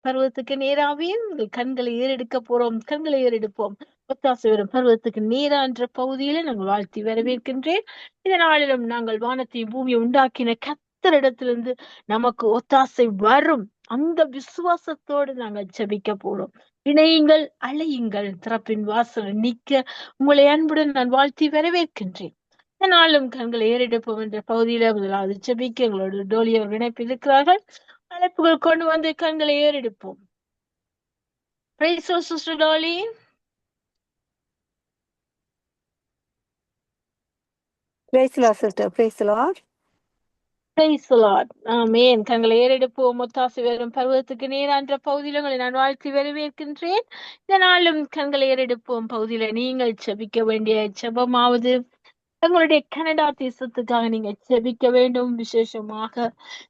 பருவத்துக்கு நேராவே உங்கள் கண்களை ஏறெடுக்க போறோம். கண்களை ஏறெடுப்போம். ஒத்தாசை வரும் பருவத்துக்கு நேரா என்ற பகுதியில நாங்கள் வாழ்த்தி வரவேற்கின்றேன். இந்த நாளிலும் நாங்கள் வானத்தையும் பூமியை உண்டாக்கின கர்த்தரிடத்திலிருந்து நமக்கு ஒத்தாசை வரும் அந்த விசுவாசத்தோடு நாங்கள் ஜெபிக்க போறோம். இணையுங்கள், அழையுங்கள், திறப்பின் வாசல் நிற்க உங்களை அன்புடன் நான் வாழ்த்தி வரவேற்கின்றேன். இந்த நாளும் கண்களை ஏறெடுப்போம் என்ற பகுதியில முதலாவது ஜெபிக்க எங்களோட டோலி அவர் இணைப்பில் இருக்கிறார்கள். அழைப்புகள் கொண்டு வந்து கண்களை ஏறெடுப்போம். Praise the Lord, Sister Dolly. Praise the Lord, sister. Praise the Lord. Praise the Lord. ஆமென். கண்களை ஏறெடுப்போம். ஒத்தாசை வரும் பருவத்துக்கு நேரான்ற பகுதியில் உங்களை நான் வாழ்த்தி வரவேற்கின்றேன். இந்த நாளும் கண்களை ஏறெடுப்போம் பகுதியில நீங்கள் ஜெபிக்க வேண்டிய ஜெபமாவது எங்களுடைய கனடா தேசத்துக்காக நீங்க ஜெபிக்க வேண்டும். விசேஷமாக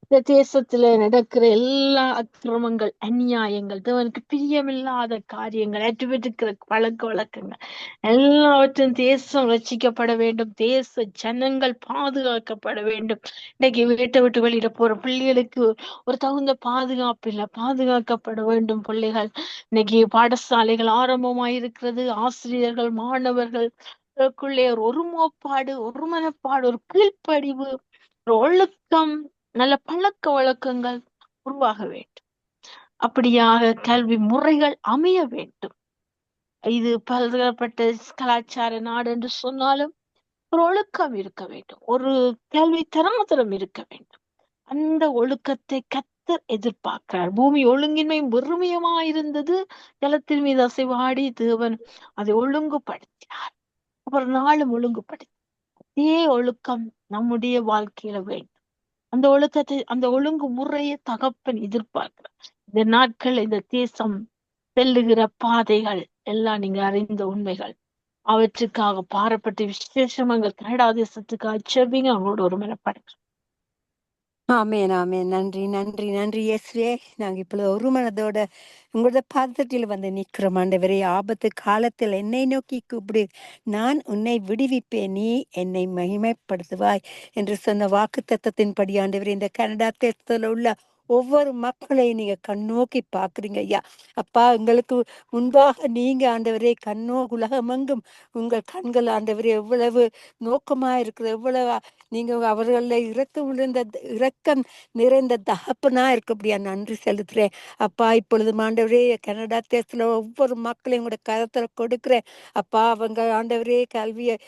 இந்த தேசத்துல நடக்கிற எல்லா அக்கிரமங்கள், அநியாயங்கள், தேவனுக்கு பிரியமில்லாத காரியங்கள், அற்றுவிட்டிருக்கிற பழக்க வழக்கங்கள் எல்லாவற்றும் தேசம் ரட்சிக்கப்பட வேண்டும். தேச ஜனங்கள் பாதுகாக்கப்பட வேண்டும். இன்னைக்கு வீட்டை விட்டு வெளியிட போற பிள்ளைகளுக்கு ஒரு தகுந்த பாதுகாப்பு இல்லை. பாதுகாக்கப்பட வேண்டும் பிள்ளைகள். இன்னைக்கு பாடசாலைகள் ஆரம்பமாயிருக்கிறது. ஆசிரியர்கள், மாணவர்கள் க்குள்ளே ஒரு ஒருமனப்பாடு, ஒரு மனப்பாடு, ஒரு கீழ்ப்படிவு, ஒரு ஒழுக்கம், நல்ல பழக்க வழக்கங்கள் உருவாக வேண்டும். அப்படியாக கல்வி முறைகள் அமைய வேண்டும். இது பல்வேறுபட்ட கலாச்சார நாடு என்று சொன்னாலும் ஒரு ஒழுக்கம் இருக்க வேண்டும். ஒரு கல்வி தராதரம் இருக்க வேண்டும். அந்த ஒழுக்கத்தை கர்த்தர் எதிர்பார்க்கிறார். பூமி ஒழுங்கின்மையும் வெறுமையுமாயிருந்தது. ஜலத்தின் மீது அசைவாடி தேவன் அதை ஒழுங்குபடுத்தினார். ஒரு நாளும் ஒழுங்குபடுத்தி அதே ஒழுக்கம் நம்முடைய வாழ்க்கையில வேண்டும். அந்த ஒழுக்கத்தை, அந்த ஒழுங்கு முறையை தகப்பன் எதிர்பார்க்கிறார். இந்த நாட்கள் இந்த தேசம் செல்லுகிற பாதைகள் எல்லாம் நீங்க அறிந்த உண்மைகள். அவற்றுக்காக பாரப்பட்ட விசேஷமா எங்கள் கனடா தேசத்துக்காக செபிங்க. அவங்களோட ஒரு மனப்படுங்க. ஆமேன், ஆமேன். நன்றி, நன்றி, நன்றி இயேசுவே. நாங்க இப்பொழுது ஒரு மனதோட உங்களோட பாதத்தில் வந்து நிற்கிறோம் ஆண்டவரே. ஆபத்து காலத்தில் என்னை நோக்கி கூப்பிடு, நான் உன்னை விடுவிப்பேன், நீ என்னை மகிமைப்படுத்துவாய் என்று சொன்ன வாக்கு தத்தத்தின்படி ஆண்டவரே, இந்த கனடா தேசத்துல உள்ள ஒவ்வொரு மக்களையும் நீங்க கண்ணோக்கி பாக்குறீங்க ஐயா. அப்பா, எங்களுக்கு முன்பாக நீங்க ஆண்டவரே உலகமெங்கும் உங்கள் கண்கள் ஆண்டவரே எவ்வளவு நோக்கமா இருக்கிற, எவ்வளவு நீங்க அவர்கள இரக்கம் நிறைந்த தகப்பனா இருக்கப்படியா நன்றி செலுத்துறேன். அப்பா, இப்பொழுது ஆண்டவரே கனடா தேசத்துல ஒவ்வொரு மக்களையும் கூட கருத்துல கொடுக்கிறேன். அப்பா, அவங்க ஆண்டவரே கல்வியை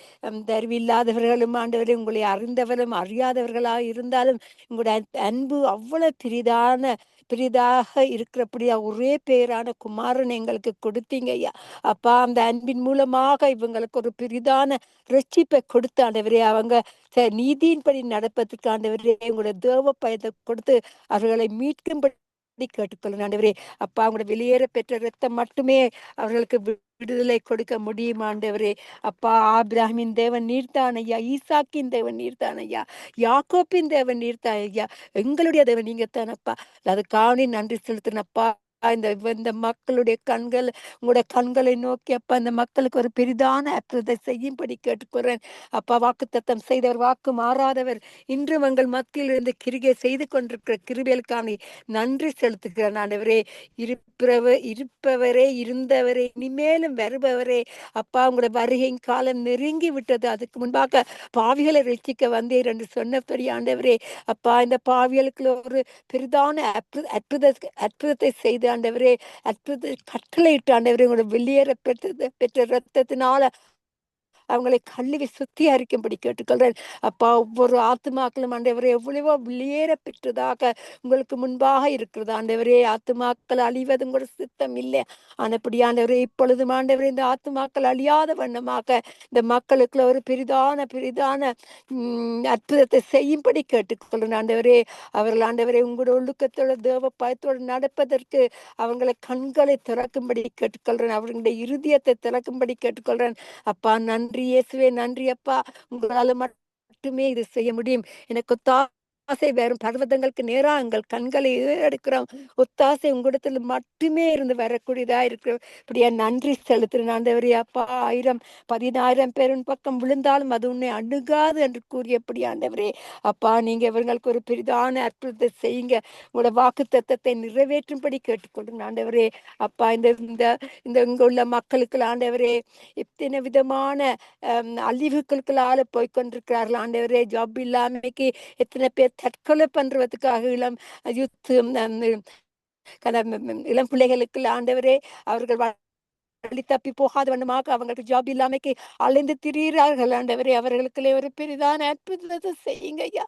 அறிவில்லாதவர்களும் ஆண்டவரே உங்களை அறிந்தவர்களும் அறியாதவர்களா இருந்தாலும் உங்களுடைய அன்பு அவ்வளவு பெரிதாக இருக்கிறபடியா ஒரே பேரான குமாரன் எங்களுக்கு கொடுத்தீங்க ஐயா. அப்பா, அந்த அன்பின் மூலமாக இவங்களுக்கு ஒரு பெரிதான ரட்சிப்பை கொடுத்து ஆண்டவரே அவங்க நீதியின்படி நடப்பதற்கு ஆண்டவரே உங்களுடைய தேவ பயத்தை கொடுத்து அவர்களை மீட்கும்படி கேட்டுக்கொள்ள ஆண்டவரே. அப்பா, அவங்களோட வெளியேற பெற்ற ரத்தம் மட்டுமே அவர்களுக்கு விடுதலை கொடுக்க முடியும் ஆண்டவரே. அப்பா, ஆபிரகாமின் தேவன் நீர்தான் ஐயா, ஈசாக்கின் தேவன் நீர்தான் ஐயா, யாக்கோப்பின் தேவன் நீர்தான் ஐயா, எங்களுடைய தேவன் நீங்க தானப்பா. அதுக்காக நன்றி செலுத்தினப்பா. இந்த மக்களுடைய கண்கள் உங்களுடைய கண்களை நோக்கி அப்பா இந்த மக்களுக்கு ஒரு பெரிதான அற்புதத்தை செய்யும்படி கேட்டுக்கொள்றேன். அப்பா, வாக்கு தத்தம் செய்தவர், வாக்கு மாறாதவர், இன்றும் எங்கள் மத்தியில் இருந்து கிரிகை செய்து கொண்டிருக்கிற கிருபைகளுக்கான நன்றி செலுத்துகிறேன் ஆண்டவரே. இருப்பவரே, இருந்தவரே, இனிமேலும் வருபவரே. அப்பா, உங்களுடைய வருகையின் காலம் நெருங்கி விட்டது. அதுக்கு முன்பாக பாவிகளை ரட்சிக்க வந்தீர் என்று சொன்னபடி ஆண்டவரே. அப்பா, இந்த பாவிகளுக்கு ஒரு பெரிதான அற்புதத்தை செய்து ஆண்டவரே, அற்புத கட்டளையிட்டு ஆண்டவரே உங்களோட வெளியேற பெற்ற ரத்தத்தினால அவங்களை கழுவி சுத்திகரிக்கும்படி கேட்டுக்கொள்றேன். அப்பா, ஒவ்வொரு ஆத்துமாக்களும் ஆண்டவரே எவ்வளவோ வெளியேற பெற்றதாக உங்களுக்கு முன்பாக இருக்கிறது ஆண்டவரே. ஆத்துமாக்கள் அழிவது கூட சித்தம் இல்லை. ஆனப்படி ஆண்டவரே, இப்பொழுதும் ஆண்டவரே இந்த ஆத்துமாக்கள் அழியாத வண்ணமாக இந்த மக்களுக்குள்ள ஒரு பெரிதான அற்புதத்தை செய்யும்படி கேட்டுக்கொள்றேன் ஆண்டவரே. அவர்கள் ஆண்டவரே உங்களோட ஒழுக்கத்தோட தேவ பயத்தோடு நடப்பதற்கு அவங்களை கண்களை திறக்கும்படி கேட்டுக்கொள்றேன். அவர்களுடைய இருதயத்தை திறக்கும்படி கேட்டுக்கொள்றேன். அப்பா, நன்றி இயேசுவே, நன்றி அப்பா. உங்களால மட்டுமே இது செய்ய முடியும். எனக்கு ஒத்தாசை வரும் பர்வதங்களுக்கு நேரா எங்கள் கண்களை ஏறெடுக்கிறோம். ஒத்தாசை உங்களிடத்தில் மட்டுமே இருந்து வரக்கூடியதா இருக்கிற இப்படியா நன்றி செலுத்துறேன் ஆண்டவரே. அப்பா 1000 10,000 பேரின் பக்கம் விழுந்தாலும் அது உன்னை அணுகாது என்று கூறியபடி ஆண்டவரே. அப்பா நீங்க இவர்களுக்கு ஒரு பெரிதான அற்புதத்தை செய்யுங்க. உங்களோட வாக்கு தத்தத்தை நிறைவேற்றும்படி கேட்டுக்கொள்றேன் ஆண்டவரே. அப்பா இந்த இந்த இந்த இங்க உள்ள மக்களுக்கு ஆண்டவரே இத்தனை விதமான அழிவுகளுக்குள்ளால போய்கொண்டிருக்கிறார்கள் ஆண்டவரே. ஜாப் இல்லாமைக்கு எத்தனை பேர் தற்கொலை பண்றதுக்காக யூத் இளம் பிள்ளைகளுக்கு ஆண்டவரே அவர்கள் வழி தப்பி போகாத வண்ணமாக அவங்களுக்கு ஜாப் இல்லாமைக்கு அலைந்து திரிகிறார்கள் ஆண்டவரே. அவர்களுக்குள்ளே ஒரு பெரிதான அற்புதத்தை செய்யுங்க ஐயா.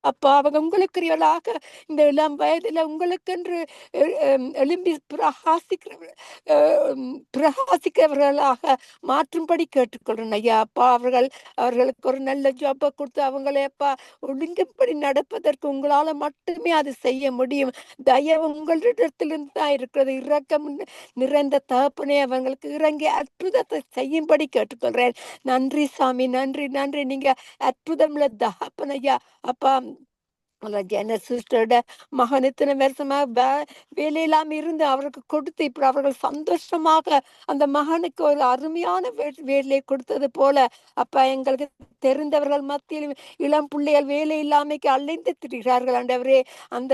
அப்பா அவங்க உங்களுக்குரியவர்களாக இந்த இளம் வயதுல உங்களுக்கென்று எழும்பி பிரகாசிக்கிறவர்களாக மாற்றும்படி கேட்டுக்கொள்றேன் ஐயா. அப்பா அவர்களுக்கு ஒரு நல்ல ஜாப்பை கொடுத்து அவங்களே அப்பா ஒழுங்கும்படி நடப்பதற்கு உங்களால மட்டுமே அது செய்ய முடியும். தயவு உங்களிடத்திலிருந்து தான் இருக்கிறது. இரக்கம் நிறைந்த தகப்பனே அவங்களுக்கு இறங்கி அற்புதத்தை செய்யும்படி கேட்டுக்கொள்றேன். நன்றி சாமி, நன்றி நன்றி. நீங்க அற்புதம்ல தகப்பன் ஐயா. அப்பா சிஸ்டரோட மகன் இத்தனை வருஷமா வேலை இல்லாம இருந்து அவருக்கு கொடுத்து இப்ப அவர்கள் சந்தோஷமாக அந்த மகனுக்கு ஒரு அருமையான வேலையை கொடுத்தது போல அப்ப எங்களுக்கு தெரிந்தவர்கள் மத்தியில் இளம் பிள்ளைகள் வேலை இல்லாமைக்கு அலைந்து திரிகிறார்கள் ஆண்டவரே. அந்த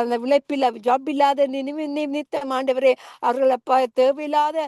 அந்த உழைப்பில் ஜாப் இல்லாத நிமித்தம் ஆண்டவரே அவர்கள் அப்பா தேவையில்லாத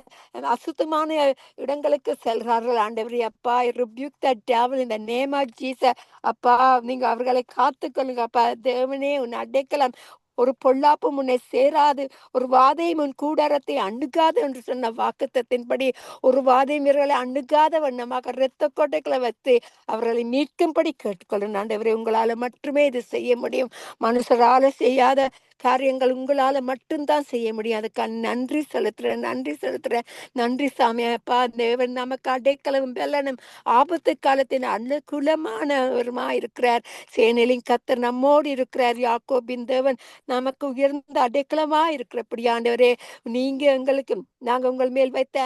அசுத்தமான இடங்களுக்கு செல்கிறார்கள் ஆண்டவரே. அப்பா rebuke that devil in the name of Jesus. அப்பா நீங்க அவர்களை காத்துக்கொள்ளுங்க அப்பா. தேவனே உன் அடைக்கலம், ஒரு பொல்லாப்பும் உன்னை சேராது, ஒரு வாதையும் உன் கூடாரத்தை அணுகாது என்று சொன்ன வாக்குத்தத்தின்படி ஒரு வாதையும் இவர்களை அணுகாத வண்ணமாக இரத்த கோட்டைகளை வைத்து அவர்களை மீட்கும்படி கேட்டுக்கொள்ளும் ஆண்டவரே. உங்களால மட்டுமே இது செய்ய முடியும். மனுஷரால செய்யாத காரியங்கள் உங்களால மட்டும்தான் செய்ய முடியும். அதுக்கு நன்றி செலுத்துறேன், நன்றி செலுத்துறேன். நன்றி சாமி. அப்பா தேவன் நமக்கு அடைக்கலம் பெல்லனும் ஆபத்து காலத்தின் அனுகூலமானவருமா இருக்கிறார். சேனையிலின் கர்த்தர் நம்மோடு இருக்கிறார். யாக்கோபின் தேவன் நமக்கு உயர்ந்த அடைக்கலமா இருக்கிறபடி ஆண்டவரே நீங்க எங்களுக்கு நாங்க உங்கள் மேல் வைத்த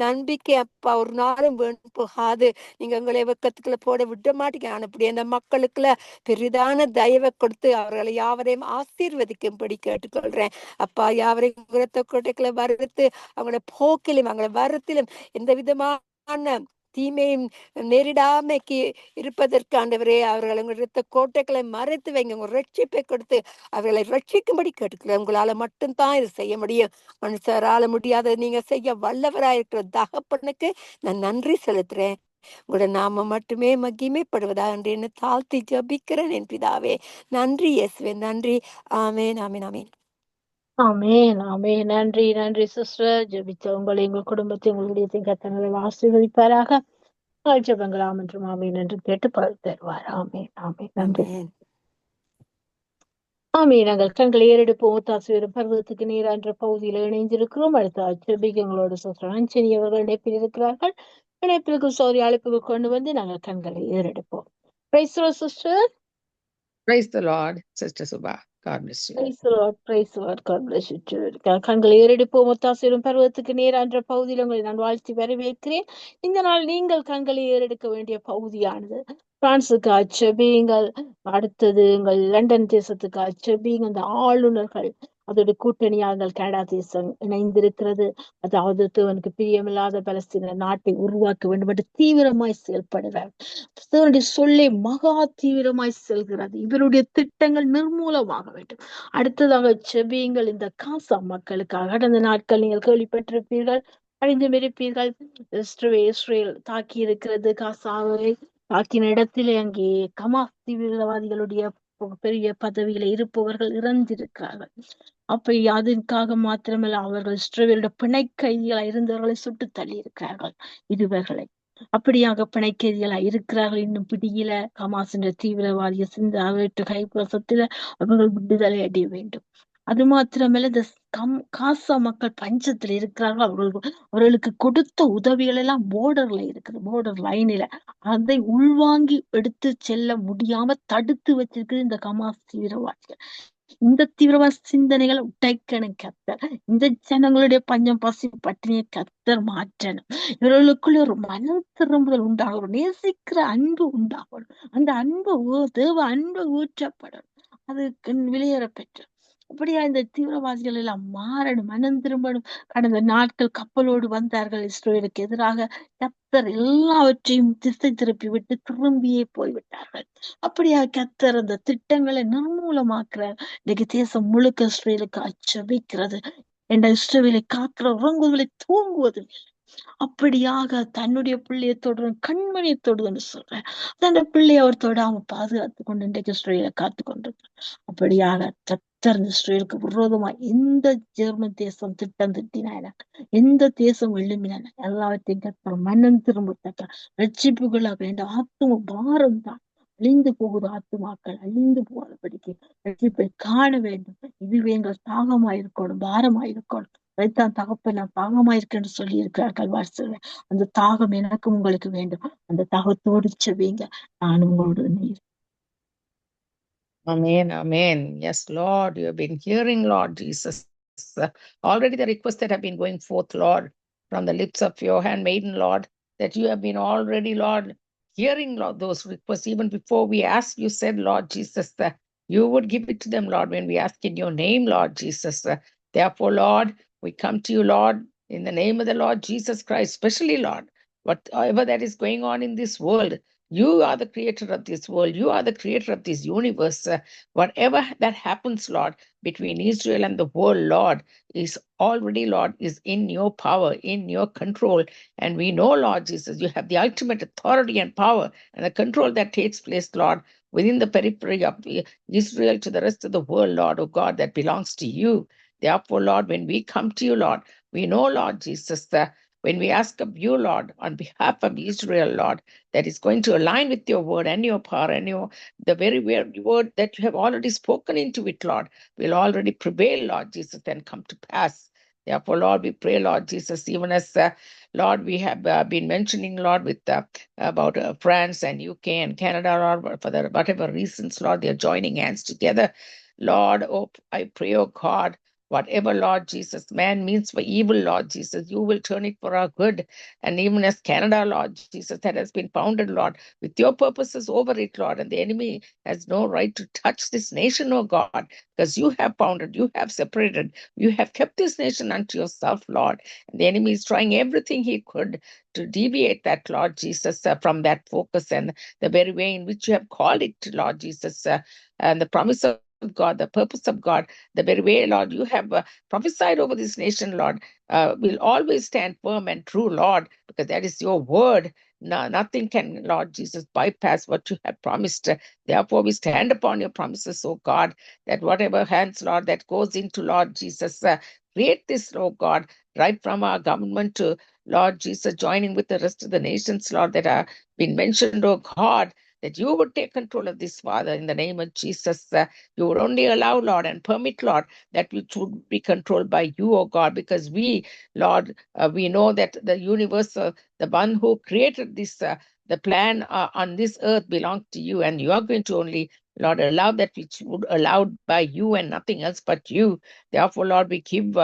நம்பிக்கை அப்பா ஒரு நாளும் வேணும் போகாது. நீங்க உங்களை வெக்கத்துக்குள்ள போட விட மாட்டீங்க. அப்படி அந்த மக்களுக்குள்ள பெரிதான தயவை கொடுத்து அவர்களை யாவரையும் ஆசீர்வதிக்கும்படி கேட்டுக்கொள்றேன் அப்பா. யாவரையும் கோட்டைக்குள்ள வறுத்து அவங்களோட போக்கிலும் அவங்களோட வருத்திலும் எந்த விதமான தீமையும் நேரிடாமைக்கு இருப்பதற்கு ஆண்டவரே அவர்கள் உங்கள கோட்டைகளை மறைத்து வைங்க. உங்க ரட்சிப்பை கொடுத்து அவர்களை ரட்சிக்கும்படி கேட்டுக்கிறேன். உங்களால மட்டும்தான் இது செய்ய முடியும். மனுஷரால முடியாத நீங்க செய்ய வல்லவராயிருக்கிற தகப்பனுக்கு நான் நன்றி செலுத்துறேன். உங்களோட நாம மட்டுமே மகிமைப்படுவதா என்று தாழ்த்தி ஜபிக்கிறேன் என் பிதாவே. நன்றி இயேசுவே, நன்றி. ஆமேன், ஆமேன், ஆமேன். ஆமேன், ஆமேன். நன்றி நன்றி சிஸ்டர். ஜெபித்த உங்களை எங்கள் குடும்பத்தை உங்களுடைய கர்த்தர் ஆசீர்வதிப்பாராக. ஜெபங்களாம் என்றும் ஆமேன் என்று கேட்டு பலன் தருவார். ஆமேன், ஆமேன். நன்றி. ஆமேன். நாங்கள் கண்களை ஏறெடுப்போம். ஒத்தாசைவரும் பருவத்துக்கு நேரா என்ற பகுதியில் இணைந்திருக்கிறோம். அடுத்த ஜெபிக்கங்களோட சிஸ்டர் அஞ்சனி அவர்கள் இணைப்பில் இருக்கிறார்கள். இணைப்பிற்கு சௌரி அழைப்புக்கு கொண்டு வந்து நாங்கள் கண்களை ஏறெடுப்போம். Praise the Lord sister. Praise the Lord, Sister Subha. God bless you. Praise the Lord, praise the Lord. God bless you too. கண்களை ஏறெடுப்போம். ஒத்தாசைவரும் பருவத்துக்கு நேரா என்ற பகுதியில் உங்களை நான் வாழ்த்தி வரவேற்கிறேன். இந்த நாள் நீங்கள் கண்களை ஏறெடுக்க வேண்டிய பகுதியானது பிரான்சுக்கு அச்சபியுங்கள். அடுத்தது உங்கள் லண்டன் தேசத்துக்கு அச்சபியுங்கள். அந்த ஆளுநர்கள் அதோட கூட்டணியாக கனடா தேசம் இணைந்திருக்கிறது. அதாவது தேவனுக்கு பிரியமில்லாத பலஸ்தீன நாட்டை உருவாக்க வேண்டும் என்று தீவிரமாய் செயல்படுகிறார். தேவனுடைய சொல்லை மகா தீவிரமாய் செல்கிறது. இவருடைய திட்டங்கள் நிர்மூலமாக வேண்டும். அடுத்ததாக செபியுங்கள் இந்த காசா மக்களுக்காக. கடந்த நாட்கள் நீங்கள் கேள்விப்பட்டிருப்பீர்கள், அழிந்தும் இருப்பீர்கள். இஸ்ரேல் தாக்கி இருக்கிறது. காசாவை தாக்கின இடத்திலே அங்கே கமாஸ் தீவிரவாதிகளுடைய பெரிய பதவியில இருப்பவர்கள் இறந்திருக்கிறார்கள். அப்ப அதற்காக மாத்திரமல்ல அவர்கள் இஸ்ரேலோட பிணை கைதிகளாக இருந்தவர்களை சுட்டு தள்ளி இருக்கிறார்கள். இதுவர்களை அப்படியாக பிணைக்கைதிகளா இருக்கிறார்கள். இன்னும் பிடியில ஹமாஸ் என்ற தீவிரவாதிய சிந்த கைவசத்துல அவர்கள் விடுதலை அடைய வேண்டும். அது மாத்திரமல்ல இந்த காசா மக்கள் பஞ்சத்துல இருக்கிறார்கள். அவர்களுக்கு கொடுத்த உதவிகள் எல்லாம் போர்டர்ல இருக்குது, போர்டர் லைனில. அதை உள்வாங்கி எடுத்து செல்ல முடியாம தடுத்து வச்சிருக்குது இந்த ஹமாஸ் தீவிரவாதிகள். இந்த தீவிரவாத சிந்தனைகளை உடைக்கணும் கர்த்தர். இந்த ஜனங்களுடைய பஞ்சம் பசி பட்டினியை கர்த்தர் மாற்றணும். இவர்களுக்குள்ள ஒரு மனம் திரும்புதல் உண்டாகும், ஒரு நேசிக்கிற அன்பு உண்டாகணும். அந்த அன்பு தேவ அன்பு ஊற்றப்படணும், அதுக்கு வெளியேற பெற்று அப்படியா இந்த தீவிரவாதிகள் எல்லாம் மாறணும், மனம் திரும்பணும். கடந்த நாட்கள் கப்பலோடு வந்தார்கள் இஸ்ரேலுக்கு எதிராக. கர்த்தர் எல்லாவற்றையும் திசை திருப்பி விட்டு திரும்பியே போய்விட்டார்கள். அப்படியா கர்த்தர் அந்த திட்டங்களை நிர்மூலமாக்குறார். இன்னைக்கு தேசம் முழுக்க இஸ்ரேலுக்கு அச்சபிக்கிறது. என்ற இஸ்ரேலை காக்கிற உறங்குவதை தூங்குவதும் இல்லை. அப்படியாக தன்னுடைய பிள்ளையை தொடரும், கண்மணியை தொடுதுன்னு சொல்றேன். அந்த பிள்ளையை அவர் தொடாம பாதுகாத்து கொண்டு இன்றைக்கு இஸ்ரேலை காத்து கொண்டிருக்கிறார். அப்படியாக கர்த்தர் இஸ்ரேலுக்கு விரோதமா எந்த ஜெர்மன் தேசம் திட்டம் திட்டினான, எந்த தேசம் எழும்பினான, எல்லாவற்றையும் கர்த்தர் மனம் திரும்பத்தக்க ரட்சிப்புகளாக வேண்ட ஆத்தும பாரம் தான். அழிந்து போகுது ஆத்துமாக்கள், அழிந்து போகாதபடிக்கு ரட்சிப்பை காண வேண்டும். இதுவே எங்கள் தாகமாயிருக்கணும், பாரமாயிருக்கணும். அதைத்தான் தகப்பன் நான் தாகமாயிருக்கேன்னு சொல்லி இருக்கிறார்கள் வாட்ஸ்அப்ல. அந்த தாகம் எனக்கும் உங்களுக்கு வேண்டும். அந்த தாகத்தோடு செவிங்க, நான் உங்களோடு நீர். Amen, amen. Yes, Lord, you have been hearing, Lord Jesus. Already the requests that have been going forth, Lord, from the lips of your handmaiden, Lord, that you have been already, Lord, hearing, Lord, those requests. Even before we asked, you said, Lord Jesus, that you would give it to them, Lord, when we ask in your name, Lord Jesus. Therefore, Lord, we come to you, Lord, in the name of the Lord Jesus Christ, especially, Lord, whatever that is going on in this world. You are the creator of this world. You are the creator of this universe. Whatever that happens, Lord, between Israel and the world, Lord, is already, Lord, is in your power, in your control. And we know, Lord Jesus, you have the ultimate authority and power and the control that takes place, Lord, within the periphery of Israel to the rest of the world, Lord, oh God, that belongs to you. Therefore, Lord, when we come to you, Lord, we know, Lord Jesus, that when we ask of you, Lord, on behalf of Israel, Lord, that is going to align with your word and your power and the very word that you have already spoken into it, Lord, will already prevail, Lord Jesus, and come to pass. Therefore, Lord, we pray, Lord Jesus, even as, Lord, we have been mentioning, Lord, with about France and UK and Canada, Lord, for whatever reasons, Lord, they are joining hands together. Lord, oh, I pray, oh God, whatever, Lord Jesus, man means for evil, Lord Jesus, you will turn it for our good. And even as Canada, Lord Jesus, that has been founded, Lord, with your purposes over it, Lord, and the enemy has no right to touch this nation, oh God, because you have founded, you have separated, you have kept this nation unto yourself, Lord. And the enemy is trying everything he could to deviate that, Lord Jesus, from that focus and the very way in which you have called it, Lord Jesus, and the promise of God, the purpose of God, the very way, Lord, you have prophesied over this nation, Lord, will always stand firm and true, Lord, because that is your word. No, nothing can, Lord Jesus, bypass what you have promised. Therefore, we stand upon your promises, oh God, that whatever hands, Lord, that goes into, Lord Jesus, create this, oh God, right from our government to, Lord Jesus, joining with the rest of the nations, Lord, that have been mentioned, oh God, that you would take control of this, Father, in the name of Jesus. You would only allow, Lord, and permit, Lord, that which would be controlled by you, oh God, because we, Lord, we know that the universe, the one who created this, the plan on this earth belongs to you, and you are going to only, Lord, allow that which would allowed by you and nothing else but you. Therefore, Lord, we give,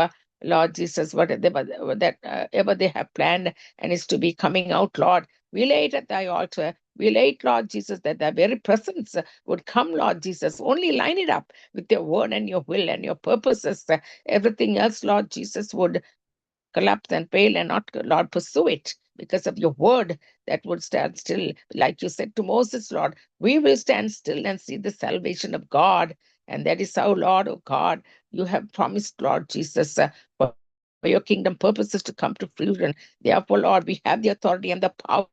Lord Jesus, whatever that ever they have planned and is to be coming out, Lord, we lay it at thy altar. We lay it, Lord Jesus, that thy very presence would come, Lord Jesus. Only line it up with your word and your will and your purposes. Everything else, Lord Jesus, would collapse and fail and not, Lord, pursue it because of your word that would stand still. Like you said to Moses, Lord, we will stand still and see the salvation of God. And that is how, Lord, oh God, you have promised, Lord Jesus, for your kingdom purposes to come to fruition. Therefore, Lord, we have the authority and the power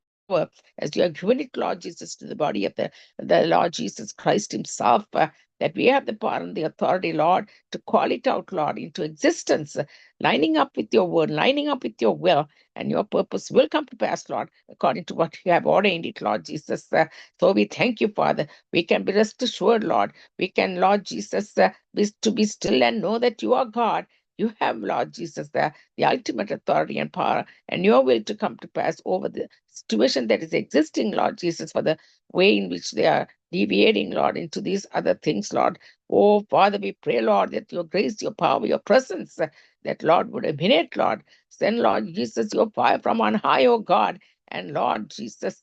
as you have given it, Lord Jesus, to the body of the Lord Jesus Christ himself, that we have the power and the authority, Lord, to call it out, Lord, into existence, lining up with your word, lining up with your will, and your purpose will come to pass, Lord, according to what you have ordained it, Lord Jesus. So we thank you, Father. We can be rest assured, Lord. We can, Lord Jesus, be still and know that you are God. You have, Lord Jesus, the ultimate authority and power, and your will to come to pass over the situation that is existing, Lord Jesus, for the way in which they are deviating, Lord, into these other things, Lord. Oh, Father, we pray, Lord, that your grace, your power, your presence, that, Lord, would emanate, Lord. Send, Lord Jesus, your fire from on high, oh God. And, Lord Jesus,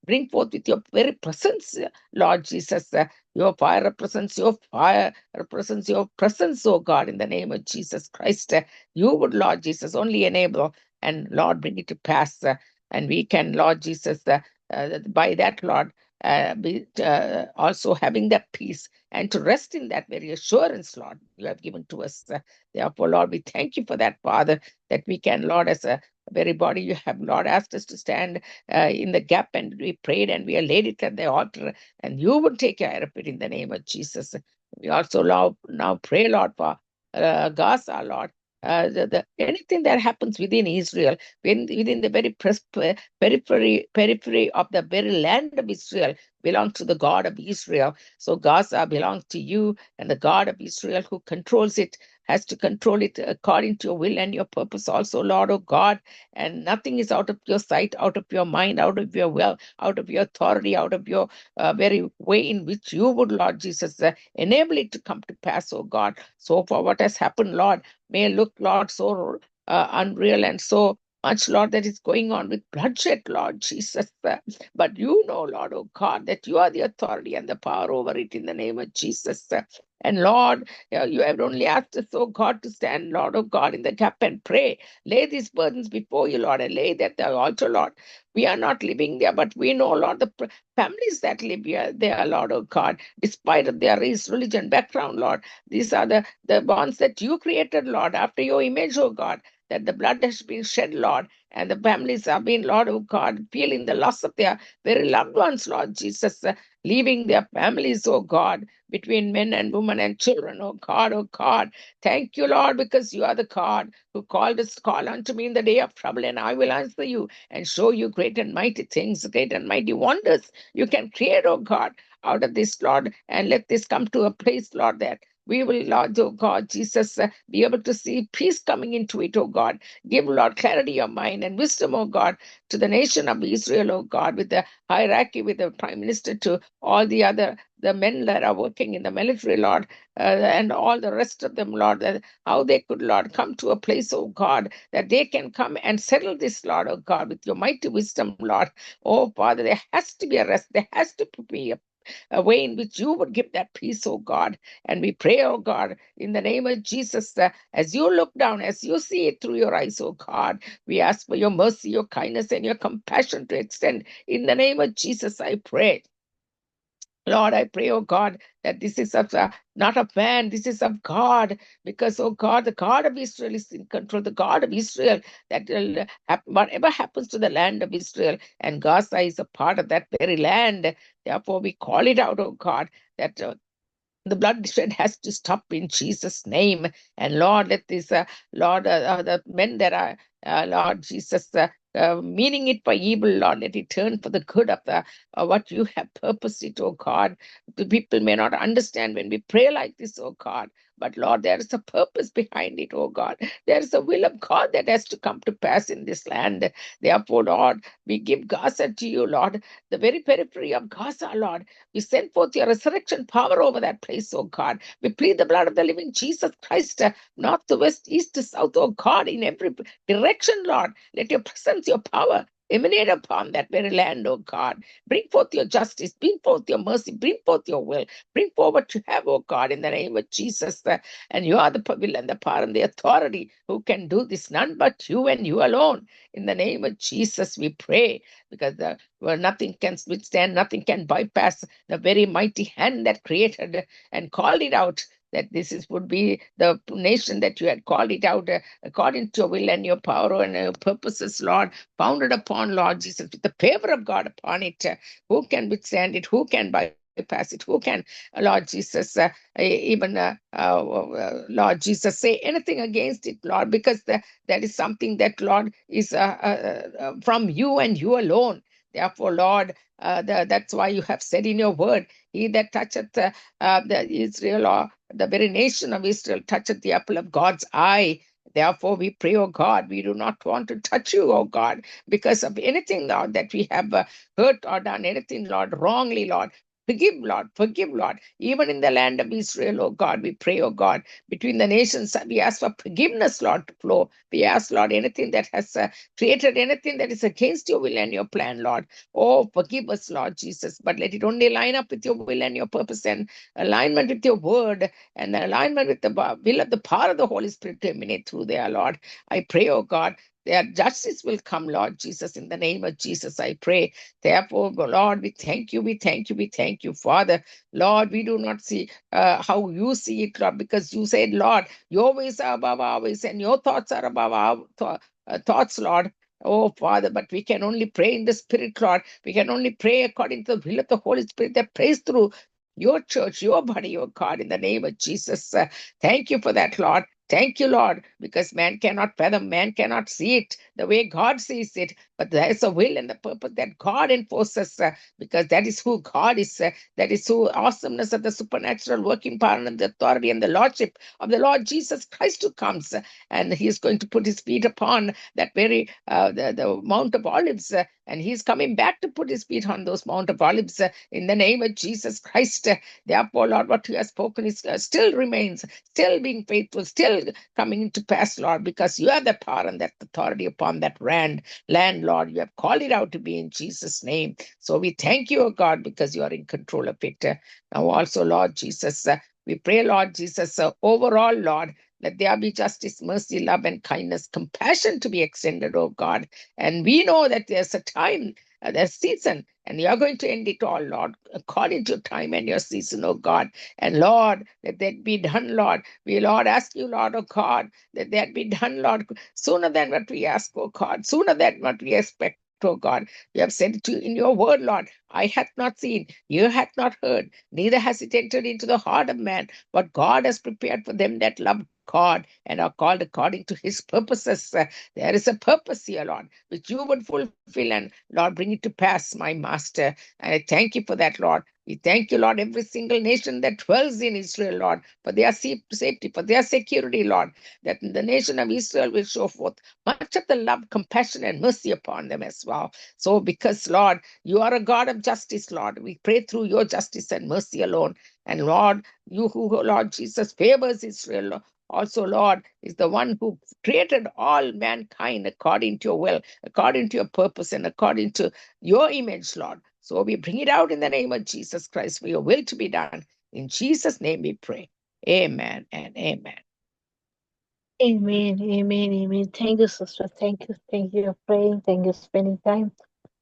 bring forth with your very presence, Lord Jesus. Your fire represents your fire, represents your presence, oh God, in the name of Jesus Christ. You would, Lord Jesus, only enable and, Lord, bring it to pass. And we can, Lord Jesus, by that, Lord, be also having that peace and to rest in that very assurance, Lord, you have given to us. Therefore, Lord, we thank you for that, Father, that we can, Lord, as a very body, you have, Lord, asked us to stand in the gap, and we prayed and we laid it at the altar, and you would take care of it in the name of Jesus. We also now pray, Lord, for Gaza, Lord. Anything that happens within Israel, within the very periphery of the very land of Israel, belongs to the God of Israel. So Gaza belongs to you, and the God of Israel who controls it has to control it according to your will and your purpose also, Lord, oh God. And nothing is out of your sight, out of your mind, out of your will, out of your authority, out of your very way in which you would, Lord Jesus, enable it to come to pass, oh God. So for what has happened, Lord, may look, Lord, so unreal and so much, Lord, that is going on with bloodshed, Lord Jesus. But you know, Lord, oh God, that you are the authority and the power over it in the name of Jesus. And Lord, you have only asked us, oh God, to stand, Lord, oh God, in the gap and pray. Lay these burdens before you, Lord, and lay that at the altar, Lord. We are not living there, but we know, Lord, the families that live here, there, Lord, oh God, despite of their race, religion, background, Lord. These are the bonds that you created, Lord, after your image, oh God, that the blood has been shed, Lord, and the families have been, Lord, oh God, feeling the loss of their very loved ones, Lord Jesus, leaving their families, oh God, between men and women and children, oh God, oh God. Thank you, Lord, because you are the God who called us, call unto me in the day of trouble, and I will answer you and show you great and mighty things, great and mighty wonders you can create, oh God, out of this, Lord, and let this come to a place, Lord, that we will, Lord, oh God, Jesus, be able to see peace coming into it, oh God. Give, Lord, clarity of mind and wisdom, oh God, to the nation of Israel, oh God, with the hierarchy, with the prime minister, to all the men that are working in the military, Lord, and all the rest of them, Lord, that how they could, Lord, come to a place, oh God, that they can come and settle this, Lord, oh God, with your mighty wisdom, Lord. Oh Father, there has to be a rest. There has to be a way in which you would give that peace, oh God. And we pray, oh God, in the name of Jesus, as you look down, as you see it through your eyes, oh God, we ask for your mercy, your kindness, and your compassion to extend. In the name of Jesus, I pray. Lord, I pray, oh God, that this is of not of man, this is of God, because, oh God, the God of Israel is in control, the God of Israel, that will whatever happens to the land of Israel, and Gaza is a part of that very land. Therefore, we call it out, oh God, that the bloodshed has to stop in Jesus' name. And Lord, let this, Lord, the men that are, Lord Jesus, meaning it for evil, Lord, let it turn for the good of the what you have purposed it, oh God. The people may not understand when we pray like this, oh God. But Lord, there is a purpose behind it, oh God. There is a will of God that has to come to pass in this land. Therefore, Lord, we give Gaza to you, Lord, the very periphery of Gaza, Lord. We send forth your resurrection power over that place, oh God. We plead the blood of the living Jesus Christ, north to west, east to south, oh God, in every direction, Lord. Let your presence, your power emanate upon that very land, oh God. Bring forth your justice, bring forth your mercy, bring forth your will, bring forth what you have, oh God, in the name of Jesus. And you are the will and the power and the authority who can do this, none but you and you alone. In the name of Jesus, we pray, because nothing can withstand, nothing can bypass the very mighty hand that created and called it out, that would be the nation that you had called it out according to your will and your power and your purposes, Lord, founded upon, Lord Jesus, with the favor of God upon it. Who can withstand it? Who can bypass it? Who can, Lord Jesus, even Lord Jesus, say anything against it, Lord, because that is something that, Lord, is from you and you alone. Therefore, Lord, that's why you have said in your word, he that toucheth the Israel, or the very nation of Israel, toucheth the apple of God's eye. Therefore, we pray, oh God, we do not want to touch you, oh God, because of anything, Lord, that we have hurt or done anything, Lord, wrongly, Lord. Forgive, Lord. Forgive, Lord. Even in the land of Israel, oh God, we pray, oh God, between the nations, we ask for forgiveness, Lord, to flow. We ask, Lord, anything that has created anything that is against your will and your plan, Lord. Oh, forgive us, Lord Jesus, but let it only line up with your will and your purpose and alignment with your word and alignment with the will of the power of the Holy Spirit to emanate through there, Lord. I pray, oh God, that justice will come, Lord Jesus, in the name of Jesus, I pray. Therefore, Lord, we thank you, we thank you, we thank you, Father. Lord, we do not see how you see it, Lord, because you said, Lord, your ways are above our ways and your thoughts are above our thoughts, Lord. Oh, Father, but we can only pray in the Spirit, Lord. We can only pray according to the will of the Holy Spirit that prays through your church, your body, oh God, in the name of Jesus. Thank you for that, Lord. Thank you, Lord, because man cannot fathom, man cannot see it the way God sees it. But there is a will and the purpose that God enforces, because that is who God is. That is who awesomeness of the supernatural working power and the authority and the lordship of the Lord Jesus Christ who comes. And he is going to put his feet upon that very the Mount of Olives. And he's coming back to put his feet on those Mount of Olives in the name of Jesus Christ. Therefore, Lord, what you have spoken is still remains, still being faithful, still coming into pass, Lord, because you have the power and that authority upon that land, Lord. You have called it out to be in Jesus' name. So we thank you, O God, because you are in control of it. Now also, Lord Jesus, we pray, Lord Jesus, overall, Lord, let there be justice, mercy, love, and kindness, compassion to be extended, oh God. And we know that there's a time, there's season, and you're going to end it all, Lord, according to your time and your season, oh God. And Lord, let that be done, Lord. We, Lord, ask you, Lord, oh God, that that be done, Lord, sooner than what we ask, oh God, sooner than what we expect. Oh God, you have said it in your word, Lord. I hath not seen, you hath not heard, neither has it entered into the heart of man, what God has prepared for them that love God and are called according to his purposes. There is a purpose here, Lord, which you would fulfill and, Lord, bring it to pass, my Master. And I thank you for that, Lord. We thank you, Lord, every single nation that dwells in Israel, Lord, for their safety, for their security, Lord, that the nation of Israel will show forth much of the love, compassion, and mercy upon them as well. So, because, Lord, you are a God of justice, Lord, we pray through your justice and mercy alone. And, Lord, you who, Lord Jesus, favors Israel, also, Lord, is the one who created all mankind according to your will, according to your purpose, and according to your image, Lord. So we bring it out in the name of Jesus Christ for your will to be done. In Jesus' name we pray. Amen and amen. Amen, amen, amen. Thank you, sister. Thank you for praying. Thank you for spending time.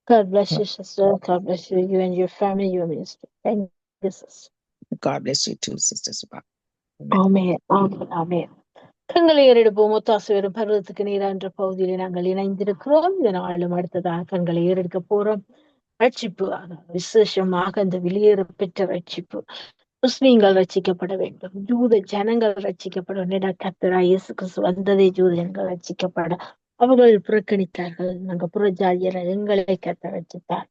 God bless you, sister. God bless you, you and your family, your ministry. Thank you, sister. God bless you too, Sister Subha. Amen, amen, amen. கண்களை ஏறெடுப்போம். ஒத்தாசு வரும் பருவத்துக்கு நீரா என்ற பகுதியிலே நாங்கள் இணைந்திருக்கிறோம். இதனாலும் அடுத்ததாக கண்களை ஏறெடுக்க போறோம். ரட்சிப்பு, விசேஷமாக அந்த வெளியேற பெற்ற ரட்சிப்பு. முஸ்லீம்கள் ரட்சிக்கப்பட வேண்டும், ஜூத ஜனங்கள் ரட்சிக்கப்பட வேண்டும். கர்த்தராகிய இயேசு கிறிஸ்து வந்ததே ஜூத ஜனங்கள் ரட்சிக்கப்பட. அவர்கள் புறக்கணித்தார்கள். நாங்கள் புறஜாதியர், எங்களை கர்த்தர் ரட்சித்தார்.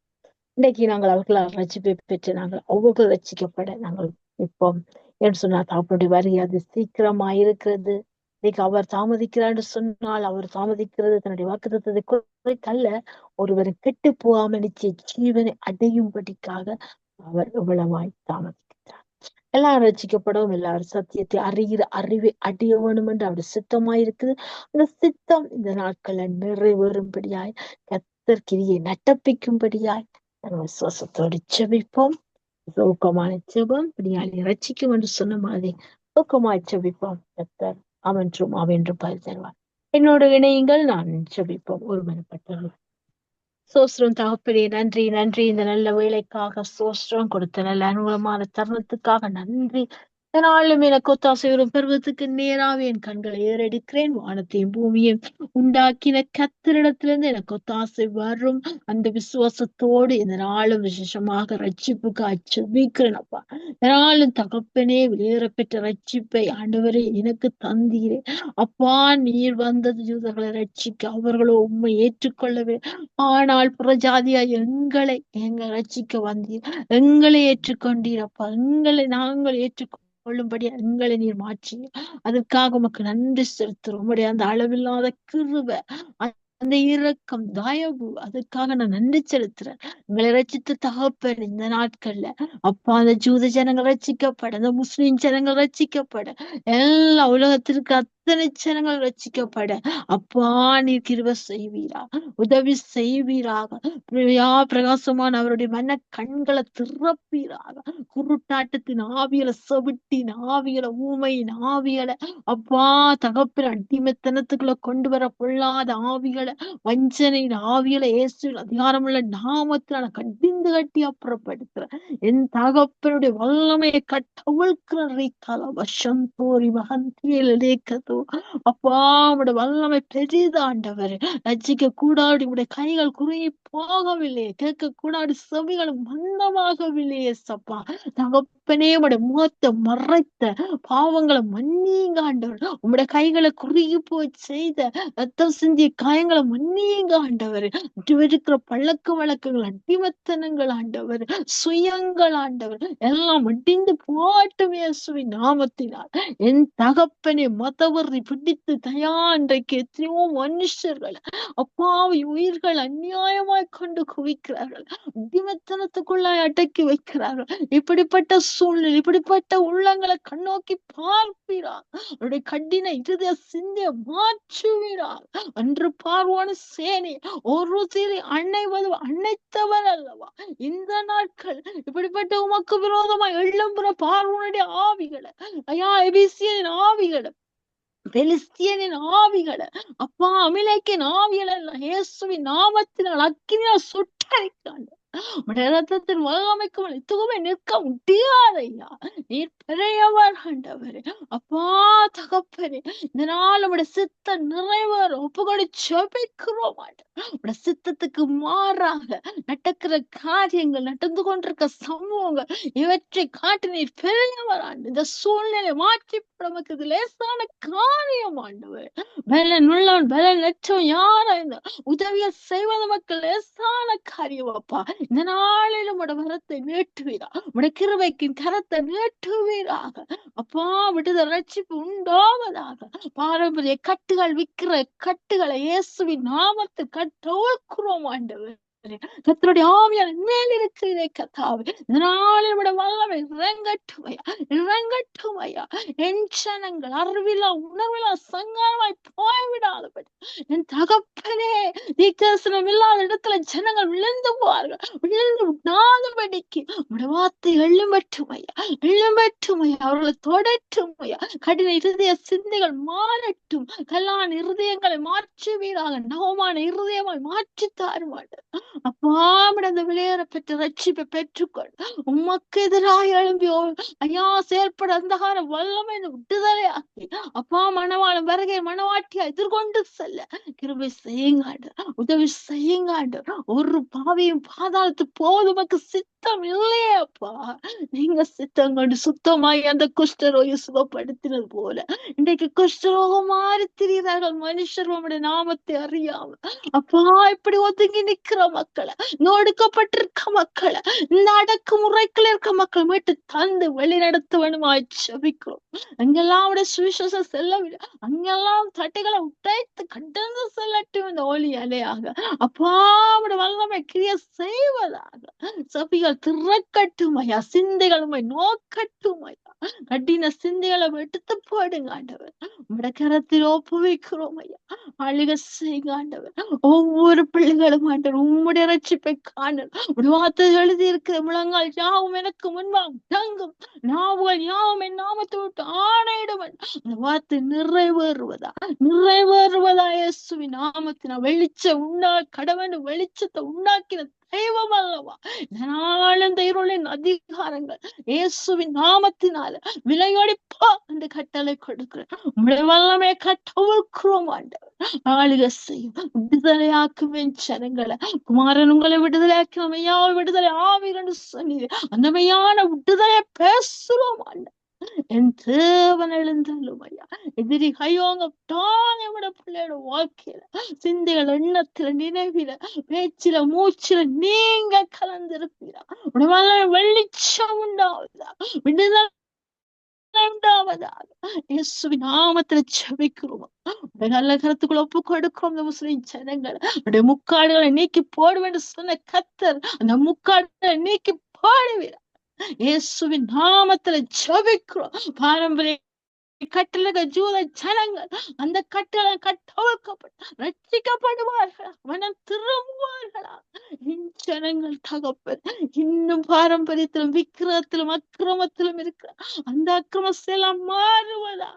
இன்னைக்கு நாங்கள் அவர்களால் ரட்சிப்பை பெற்று நாங்கள் அவர்கள் ரட்சிக்கப்பட நாங்கள் நிற்போம் என்று சொன்னால் அவருடைய வருகை அது சீக்கிரமாயிருக்கிறது. இன்னைக்கு அவர் தாமதிக்கிறார் என்று சொன்னால் அவர் தாமதிக்கிறது தன்னுடைய வாக்குத்தத்தத்தை குறைத்தல்ல, ஒருவரை கெட்டு போகாமல் நிச்சய ஜீவனை அடையும்படிக்காக அவர் எவ்வளவாய் தாமதிக்கிறார். எல்லாரும் ரட்சிக்கப்படவும், எல்லாரும் சத்தியத்தை அறிகிற அறிவை அடைய வேணும் என்று அவருடைய சித்தமாயிருக்குது. அந்த சித்தம் இந்த நாட்கள்ல நிறைவேறும்படியாய், கர்த்தர் கிரியை நடப்பிக்கும்படியாய் நாங்கள் விசுவாசத்தோடு ஜெபிப்போம். ஊக்கமான ஜெபம் பிடியாளி ரட்சிக்கும் என்று சொன்ன மாதிரி ஊக்கமாய் ஜெபிப்போம். கர்த்தர் அவன்றும் அவென்று பதில் தருவார். என்னோட இணையுங்கள், நான் ஜெபிப்போம். ஒருமனப்பட்டவர்கள். சோஸ்திரம் தகப்பனே, நன்றி நன்றி. இந்த நல்ல வேலைக்காக சோஸ்திரம், கொடுத்த நல்ல அனுகூலமான தருணத்துக்காக நன்றி. இதனாலும் எனக்கு ஒத்தாசை வரும் பருவத்துக்கு நேராக என் கண்களை ஏறெடுக்கிறேன். வானத்தையும் பூமியையும் உண்டாக்கின கர்த்தரிடத்திலிருந்து எனக்கு ஒத்தாசை வரும். அந்த விசுவாசத்தோடு இந்த நாளும் விசேஷமாக ரட்சிப்புக்காக ஜெபிக்கிறேன் அப்பா. இதனாலும் தகப்பனே, வெளியேறப்பெற்ற ரட்சிப்பை ஆண்டவரே எனக்கு தந்தீரே அப்பா. நீர் வந்தது யூதர்களை ரட்சிக்க, அவர்களோ உண்மை ஏற்றுக்கொள்ளவே. ஆனால் புறஜாதியா எங்களை ரட்சிக்க வந்தீர், எங்களை ஏற்றுக்கொண்டீர் அப்பா. நாங்கள் ஏற்றுக்கொள்ளும்படி எங்களை நீர் மாற்றி, அதற்காக உமக்கு நன்றி செலுத்துறோம். உம்முடைய அந்த அளவில்லாத கிருபை, அந்த இரக்கம் தயவு அதுக்காக நான் நன்றி செலுத்துறேன். எங்களை ரட்சித்த தகப்பன் இந்த நாட்கள்ல அப்பா அந்த ஜூத ஜனங்கள் ரட்சிக்கப்பட, அந்த முஸ்லிம் ஜனங்கள் ரட்சிக்கப்பட, எல்லா உலகத்திற்கு அத்தனை ஜனங்கள் ரட்சிக்கப்பட அப்பா நீர் கிருபை செய்வீரா, உதவி செய்வீராக. பிரகாசமான அவருடைய மன கண்களை திறப்பீராக. குருட்டாட்டத்தின் ஆவிகளை, செவிட்டின் ஆவிகளை, ஊமையின் ஆவிகளை அப்பா தகப்பன் அடிமைத்தனத்துக்குள்ள கொண்டு வர பொல்லாத ஆவிகளை, வஞ்சனையின் ஆவிகளை இயேசுவின் அதிகாரமுள்ள நாமத்தினால கடிந்து கட்டி அப்புறப்படுத்துறேன். என் தகப்பனுடைய வல்லமையை கட்டவிழ்க்கிற வருஷம் தோறி மகந்தியோ அப்பா உடைய வல்லமை பெரிதாண்டவர். ரட்சிக்க கூடாது உடைய கைகள் குறுகி போகவில்லையே, கேட்க கூடாது செவிகளும் மந்தமாகவில்லையே சப்பா. தகப்பனே உடைய முகத்தை மறைத்த பாவங்களை மன்னிங்க ஆண்டவர். உம்முடைய கைகளை குறுகி போய் செய்த ரத்தம் சிந்திய காயங்களை மன்னிங்க ஆண்டவர். இருக்கிற பழக்க வழக்கங்கள், அடிமத்தனங்கள் ஆண்டவர், சுயங்கள் ஆண்டவர் எல்லாம் அடிந்து போட்டும் இயேசுவின் நாமத்தினால். என் தகப்பனை மதவரி பிடித்து தயா இன்றைக்கு எத்தனையோ மனுஷர்கள் அப்பாவி உயிர்கள் அநியாயமாய் கொண்டு குவிக்கிறார்கள், அடிமத்தனத்துக்குள்ளாய் அடக்கி வைக்கிறார்கள். இப்படிப்பட்ட சூழ்நிலை, இப்படிப்பட்ட உள்ளங்களை கண்ணோக்கி பார்ப்பீரா, அவருடைய கடின இருதய சிந்தைய மாற்றுவீரா. அன்று பார்வோன சேனை ஒரு சிறு அணைத்தவர் அல்லவா இந்த நாட்கள் இப்படிப்பட்ட உமக்கு விரோதமாய் எழும்புற பார்வோனுடைய ஆவிகளை, ஐயா எபிசியனின் ஆவிகளை, பெலிஸ்தியனின் ஆவிகளை, அப்பா அமிலேக்கின் ஆவிகளை எல்லாம் இயேசுவின் நாமத்தினால் அக்கினியால் சுட்டரிக்காண்டு உடைய ரத்தத்தின் வல்லமைக்கு எதுவுமே நிற்க முடியாதையா. நீர் பெரியவர் ஆண்டவரே. அப்பா தகப்பனே இந்த நாள் உடைய சித்த நிறைவேற ஒப்புக்கொடு செபிக்கிறோம் ஆண்டவரே. உடைய சித்தத்துக்கு மாறாக நடக்கிற காரியங்கள், நடந்து கொண்டிருக்க சம்பவங்கள் இவற்றை காட்டு நீர் பெரியவர் ஆண்டு. இந்த சூழ்நிலை மாற்றி நமக்கு இது லேசான காரியம் ஆண்டவர். பலன் உள்ளவன் பலன் லட்சம் யாரா இந்த உதவியை செய்வது மக்கள் லேசான காரியம் அப்பா. இந்த நாளிலும் உடைய வரத்தை நீட்டுவீரா, உடைய கிருபைக்கின் கரத்தை நீட்டுவீராக அப்பா. விடுதலை ரட்சிப்பு உண்டாவதாக. பாரம்பரிய கட்டுகள் விக்கிற கட்டுகளை இயேசுவின் நாமத்தில் கட்டோழ்கிறோம் ஆண்டவர். கர்த்தருடைய ஆவியான மேல் இருக்கிறதே கர்த்தாவே. இதனால வல்லமை இறங்கட்டுமையா, இறங்கட்டுமையா. என் ஜனங்கள் அறிவிலா உணர்விலா சங்காரமாய் போய்விடாதபடி என் தகப்பனே தீர்க்கதரிசனம் இல்லாத இடத்துல ஜனங்கள் விழுந்து போவார்கள், விழுந்து விடாதபடிக்கு உடைய வார்த்தை எழும்பட்டுமையா, எழும்பட்டுமையா. அவர்களை தொடட்டுமையா. கடின இருதய சிந்தைகள் மாறட்டும். கல்லான இருதயங்களை மாற்றுவீராக. நவமான இருதயமாய் மாற்றி தாருமாட்டேன் அப்பா. அந்த விளையாட பெற்ற ரட்சிப்பை பெற்றுக்கொள். உமக்கு எதிராக எழும்பியோ ஐயா செயல்பட அந்தகார வல்லமை விடுதலையாக்கி அப்பா மனவாளம் வருகை மனவாட்டியா எதிர்கொண்டு செல்ல கிருபை செய்யுங்காண்டு, உதவி செய்யுங்காண்டு. ஒரு பாவியும் பாதாளத்து போது உமக்கு சித்தம் இல்லையே அப்பா. நீங்க சித்தம் கொண்டு சுத்தமாய் அந்த குஷ்டரோகி சுகப்படுத்தினது போல இன்றைக்கு குஷ்டரோகம் மாறி திரிகிறார்கள் மனுஷர் உம்முடைய நாமத்தை அறியாம அப்பா. இப்படி ஒதுங்கி நிக்கிற மக்களை, ஒடுக்கப்பட்டிருக்க மக்களை, இந்த அடக்குமுறைக்குள்ள இருக்க மக்கள் மீட்டு தந்து வழி நடத்த வேணுமாய் ஜெபிக்கிறோம். அங்கெல்லாம் அவருடைய சுவிசேஷம் செல்லவில்லை, அங்கெல்லாம் தட்டைகளை உடைத்து கடந்து செல்லட்டும் இந்த ஒளி அலையாக அப்பா. அவருடைய வல்லமை கிரியை செய்வதாக. சபிகள் திறக்கட்டுமையா, சிந்தைகளுமை நோக்கட்டுமையா. கடின சிந்தைகளை எடுத்து போடுங்க ஆண்டவர். உடைய கரத்தில் ஒப்புவிக்கிறோம் ஐயா. அழுக செய்யுங்க ஆண்டவர். ஒவ்வொரு பிள்ளைகளும் ஆண்டவர் உம்முடைய ரட்சிப்பை காணல். வார்த்தை எழுதி இருக்கிற முழங்கால் யாவும் எனக்கு முன்பாக தங்கும், நாவுகள் யாவும் என் நாமத்தை விட்டு ஆணையிடுவன். அந்த வார்த்தை நிறைவேறுவதா, நிறைவேறுவதா இயேசுவின் நாமத்தினா. வெளிச்சம் கடவுள் வெளிச்சத்தை உண்டாக்கின தெய்வம் அல்லவா. இதனால் இந்த இருளின் அதிகாரங்கள் இயேசுவின் நாமத்தினால விலையடிப்பா என்று கட்டளை கொடுக்கிறேன். உம்முடைய வல்லமையை கட்டவிழ்க்கிறோம் ஆண்டவர். ஆளுக செய்யும், விடுதலையாக்குவேன் ஜனங்களை. குமாரன் உங்களை விடுதலையாக்கி மெய்யாவ விடுதலை ஆவீர் சொன்னீர். அந்த மெய்யான விடுதலை பேசுறோம் ஆண்டவர். என் தேவன் எழுந்தாலும் ஐயா எதிரி கையோங்க தாங்க பிள்ளையோட வாழ்க்கையில, சிந்தைகள், எண்ணத்துல, நினைவில, பேச்சில, மூச்சில நீங்க கலந்திருப்பீரா. வெளிச்சம் உண்டாவதா, விடுதலை உண்டாவதாக இயேசுவின் நாமத்துல ஜெபிக்கிறோம். நல்ல கருத்துக்குள்ள ஒப்பு கொடுக்கிறோம். இந்த முஸ்லிம் ஜனங்கள் அவருடைய முக்காடுகளை நீக்கி போடுவேன் என்று சொன்ன கர்த்தர் அந்த முக்காடுகளை நீக்கி போடுவீர். இயேசுவின் நாமத்துல ஜெபிக்கிறோம். பாரம்பரிய கட்டளை ஜூத ஜனங்கள் அந்த கட்டளை கட்டவிழ்க்கப்பட்டு ரட்சிக்கப்படுவார்களா, மனம் திரும்புவார்களா? ஜனங்கள் தகப்பன் இன்னும் பாரம்பரியத்திலும் விக்கிரகத்திலும் அக்கிரமத்திலும் இருக்கிற அந்த அக்கிரமத்தை எல்லாம் மாறுவதா?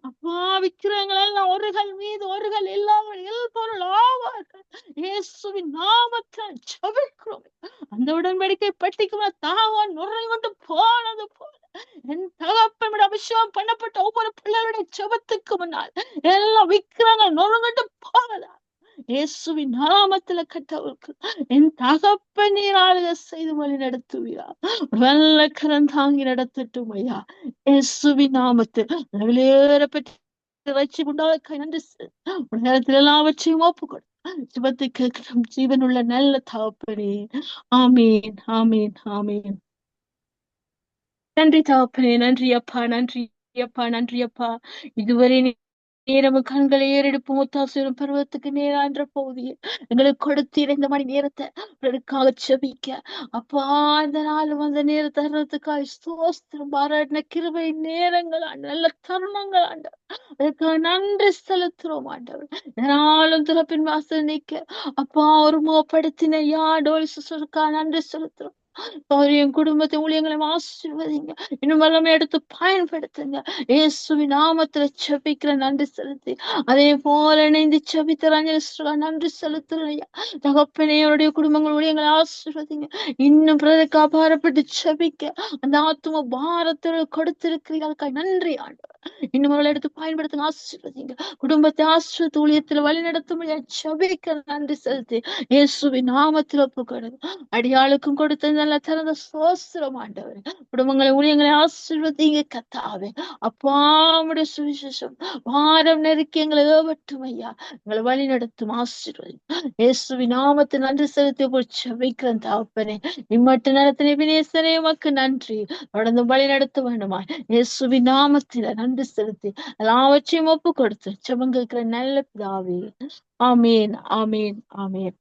அப்பா, விக்கிரகங்கள் எல்லாம் ஒருகள் மீது ஒருகள் இல்லாமல் இல்பொருள் ஆவார்கள். இயேசுவின் நாமத்தில் ஜெபிக்கிறோம். அந்த உடன்படிக்கை பெட்டிக்கு தாவான் நுரை கொண்டு போனது போல என் தகப்பனுடைய அபிஷேகம் பண்ணப்பட்ட ஒவ்வொரு பிள்ளைகளுடைய ஜெபத்துக்கு முன்னால் எல்லா விக்கிரகங்கள் நொறுங்கட்டு போகலாம். இயேசுவின் நாமத்துல கட்டவருக்கு என் தகப்பன் நீராளுக செய்து வழி நடத்துவீரா. வெள்ள கரந்தாங்கி நடத்தட்டும் ஐயா. இயேசுவின் நாமத்தில் வெளியேறப்பட்ட வச்சு உண்டாக நன்றி நேரத்தில் எல்லாவற்றையும் ஒப்புக்கொடு ஜெபத்தை கேட்கிறோம் ஜீவனுள்ள நல்ல தகப்பனே. ஆமீன், ஆமீன், ஆமீன். நன்றி தகப்பனே, நன்றி அப்பா, நன்றி அப்பா, நன்றி அப்பா. இதுவரை நேரம் கண்களை ஏறெடுப்பு முத்தாசிரும் பருவத்துக்கு நேரான்ற பகுதியில் எங்களுக்கு கொடுத்தீர் இந்த மணி நேரத்தை பிறருக்காக செபிக்க. அப்பா, இந்த நாளும் அந்த நேரத்தை தர்றதுக்காக ஸ்தோத்திரம். பாராட்டின கிருபை நேரங்கள் ஆண்டு, நல்ல தருணங்கள் ஆண்டு, அதுக்காக நன்றி செலுத்துறோம் ஆண்டவர். நாளும் திறப்பின் வாசல் நிக்க அப்பா ஒரு முகப்படுத்தின யாடோல் சிசுக்கா நன்றி செலுத்துறோம். என் குடும்பத்தை ஊழியங்களை ஆசீர்வதிங்க, இன்னும் வல்லமை எடுத்து பயன்படுத்துங்க. இயேசுவின் நாமத்துல செபிக்கிற நன்றி செலுத்தி அதே போல இணைந்து செபித்த நன்றி செலுத்துறேன். தகப்பனே, அவருடைய குடும்பங்கள் ஊழியங்களை ஆசீர்வதிங்க. இன்னும் பிறருக்கு அபாரப்பட்டு செபிக்க அந்த ஆத்தும பாரத்தில் கொடுத்திருக்கிறீர்கள் நன்றி ஆண்டவர். இன்னும் அவர்களை எடுத்து பயன்படுத்துங்க, ஆசீர்வதிங்க. குடும்பத்தை ஆசீர்வதி ஊழியத்தில் வழி நடத்த முடியாது செபிக்க நன்றி செலுத்தி இயேசுவின் நாமத்தில் ஒப்புக்கொடுங்க. அடியாளுக்கும் கொடுத்த நல்ல திறந்த சோஸ்திரம் ஆண்டவர். குடும்பங்களை ஊழியங்களை ஆசீர்வதிங்க கத்தாவே. அப்பா, உம்முடைய சுவிசேஷம் வாரம் நெருக்கி எங்களை ஏவட்டும் ஐயா. எங்களை வழி நடத்தும் ஆசீர்வதி. இயேசுவின் நாமத்தை நன்றி செலுத்தி செபிக்கிறேன் தகப்பனே. இம்மட்டு நேரத்தினை வினேசனே உமக்கு நன்றி. தொடர்ந்து வழி நடத்த வேண்டுமா இயேசுவின் நாமத்தில நன்றி செலுத்தி எல்லாவற்றையும் ஒப்பு கொடுத்து செபம் கேட்கிற நல்ல பிதாவே. ஆமீன், ஆமீன், ஆமீன்.